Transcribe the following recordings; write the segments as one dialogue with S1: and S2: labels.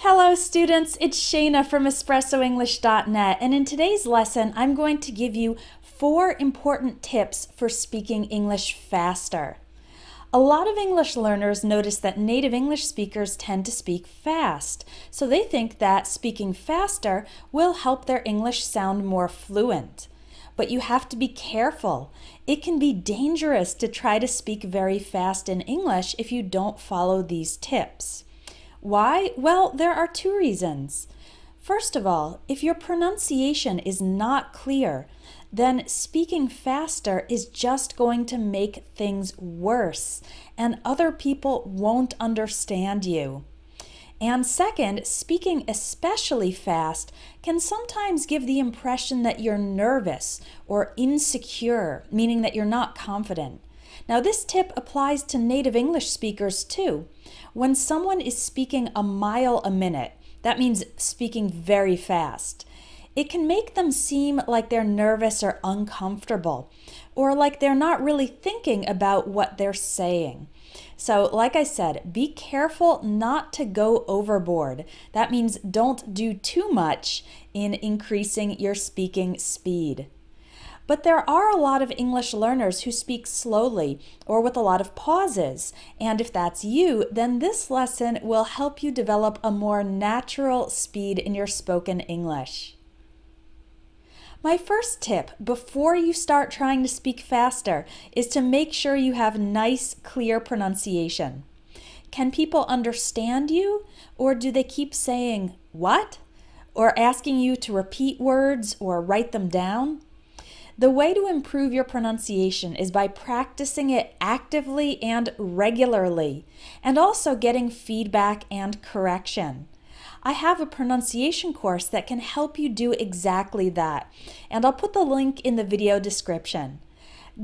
S1: Hello students, it's Shayna from EspressoEnglish.net, and in today's lesson I'm going to give you 4 important tips for speaking English faster. A lot of English learners notice that native English speakers tend to speak fast, so they think that speaking faster will help their English sound more fluent. But you have to be careful. It can be dangerous to try to speak very fast in English if you don't follow these tips. Why? Well, there are 2 reasons. First of all, if your pronunciation is not clear, then speaking faster is just going to make things worse, and other people won't understand you. And second, speaking especially fast can sometimes give the impression that you're nervous or insecure, meaning that you're not confident. Now, this tip applies to native English speakers too. When someone is speaking a mile a minute, that means speaking very fast, it can make them seem like they're nervous or uncomfortable, or like they're not really thinking about what they're saying. So, like I said, be careful not to go overboard. That means don't do too much in increasing your speaking speed. But there are a lot of English learners who speak slowly or with a lot of pauses, and if that's you, then this lesson will help you develop a more natural speed in your spoken English. My first tip before you start trying to speak faster is to make sure you have nice, clear pronunciation. Can people understand you, or do they keep saying, "What?" or asking you to repeat words or write them down? The way to improve your pronunciation is by practicing it actively and regularly, and also getting feedback and correction. I have a pronunciation course that can help you do exactly that, and I'll put the link in the video description.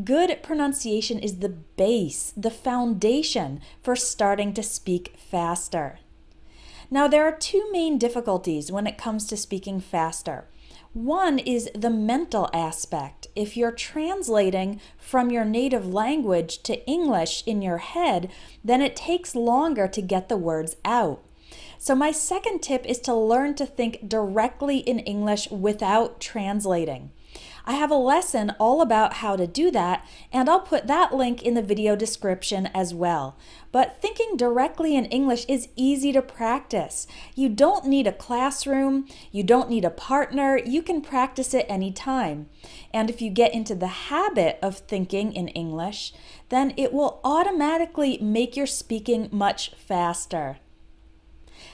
S1: Good pronunciation is the base, the foundation for starting to speak faster. Now, there are 2 main difficulties when it comes to speaking faster. One is the mental aspect. If you're translating from your native language to English in your head, then it takes longer to get the words out. So my second tip is to learn to think directly in English without translating. I have a lesson all about how to do that, and I'll put that link in the video description as well. But thinking directly in English is easy to practice. You don't need a classroom, you don't need a partner, you can practice it anytime. And if you get into the habit of thinking in English, then it will automatically make your speaking much faster.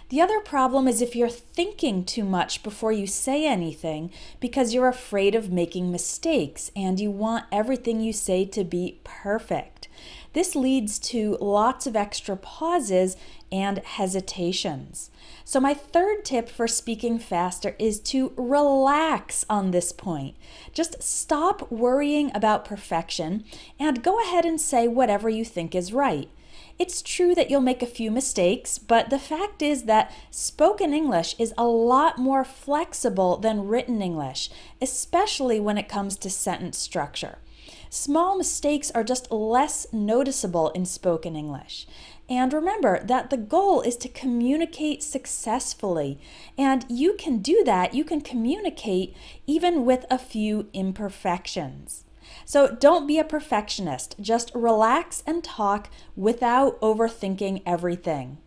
S1: The other problem is if you're thinking too much before you say anything because you're afraid of making mistakes and you want everything you say to be perfect. This leads to lots of extra pauses and hesitations. So my third tip for speaking faster is to relax on this point. Just stop worrying about perfection and go ahead and say whatever you think is right. It's true that you'll make a few mistakes, but the fact is that spoken English is a lot more flexible than written English, especially when it comes to sentence structure. Small mistakes are just less noticeable in spoken English. And remember that the goal is to communicate successfully, and you can do that, you can communicate even with a few imperfections. So don't be a perfectionist, just relax and talk without overthinking everything.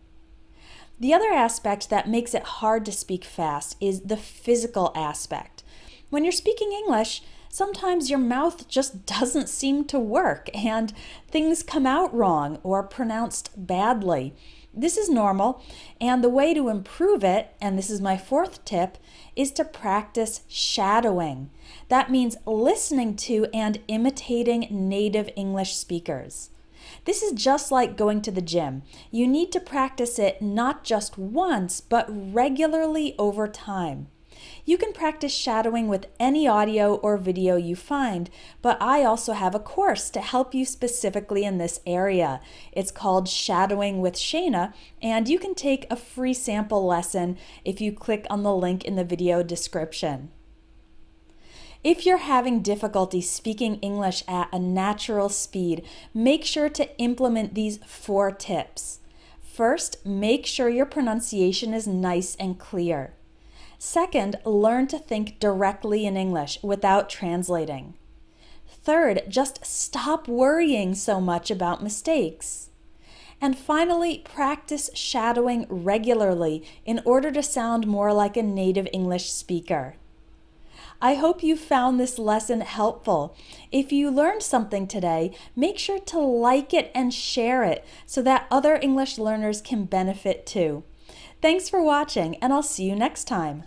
S1: The other aspect that makes it hard to speak fast is the physical aspect. When you're speaking English, sometimes your mouth just doesn't seem to work and things come out wrong or pronounced badly. This is normal, and the way to improve it, and this is my 4th tip, is to practice shadowing. That means listening to and imitating native English speakers. This is just like going to the gym. You need to practice it not just once, but regularly over time. You can practice shadowing with any audio or video you find, but I also have a course to help you specifically in this area. It's called Shadowing with Shayna, and you can take a free sample lesson if you click on the link in the video description. If you're having difficulty speaking English at a natural speed, make sure to implement these 4 tips. First, make sure your pronunciation is nice and clear. Second, learn to think directly in English without translating. Third, just stop worrying so much about mistakes. And finally, practice shadowing regularly in order to sound more like a native English speaker. I hope you found this lesson helpful. If you learned something today, make sure to like it and share it so that other English learners can benefit too. Thanks for watching, and I'll see you next time.